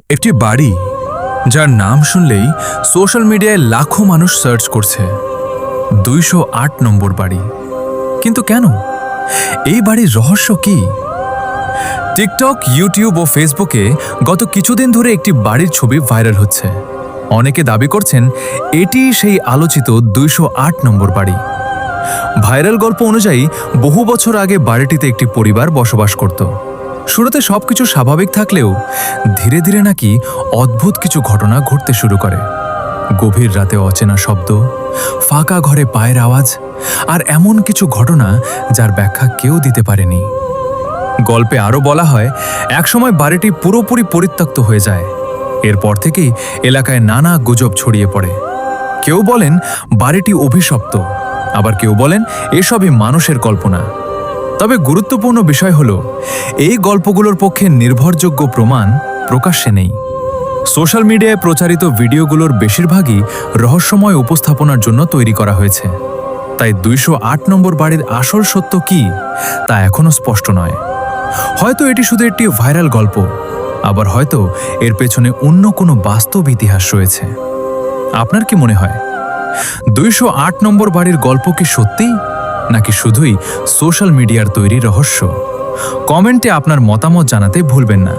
একটি বাড়ি যার নাম শুনলেই সোশ্যাল মিডিয়ায় লাখো মানুষ সার্চ করছে। 208 নম্বর বাড়ি। কিন্তু কেন? এই বাড়ির রহস্য কি? টিকটক, ইউটিউব ও ফেসবুকে গত কিছুদিন ধরে একটি বাড়ির ছবি ভাইরাল হচ্ছে। অনেকে দাবি করছেন এটিই সেই আলোচিত 208 নম্বর বাড়ি। ভাইরাল গল্প অনুযায়ী বহু বছর আগে বাড়িটিতে একটি পরিবার বসবাস করত। শুরুতে সবকিছু স্বাভাবিক থাকলেও ধীরে ধীরে নাকি অদ্ভুত কিছু ঘটনা ঘটতে শুরু করে। গভীর রাতে অচেনা শব্দ, ফাঁকা ঘরে পায়ের আওয়াজ, আর এমন কিছু ঘটনা যার ব্যাখ্যা কেউ দিতে পারেনি। গল্পে আরও বলা হয়, একসময় বাড়িটি পুরোপুরি পরিত্যক্ত হয়ে যায়। এরপর থেকেই এলাকায় নানা গুজব ছড়িয়ে পড়ে। কেউ বলেন বাড়িটি অভিশপ্ত, আবার কেউ বলেন এসবই মানুষের কল্পনা। তবে গুরুত্বপূর্ণ বিষয় হল, এই গল্পগুলোর পক্ষে নির্ভরযোগ্য প্রমাণ প্রকাশ্যে নেই। সোশ্যাল মিডিয়ায় প্রচারিত ভিডিওগুলোর বেশিরভাগই রহস্যময় উপস্থাপনার জন্য তৈরি করা হয়েছে। তাই 208 নম্বর বাড়ির আসল সত্য কি তা এখনও স্পষ্ট নয়। হয়তো এটি শুধু একটি ভাইরাল গল্প, আবার হয়তো এর পেছনে অন্য কোনো বাস্তব ইতিহাস রয়েছে। আপনার কি মনে হয়, 208 নম্বর বাড়ির গল্প কি সত্যি, নাকি শুধুই সোশ্যাল মিডিয়ার তৈরি রহস্য? কমেন্টে আপনার মতামত জানাতে ভুলবেন না।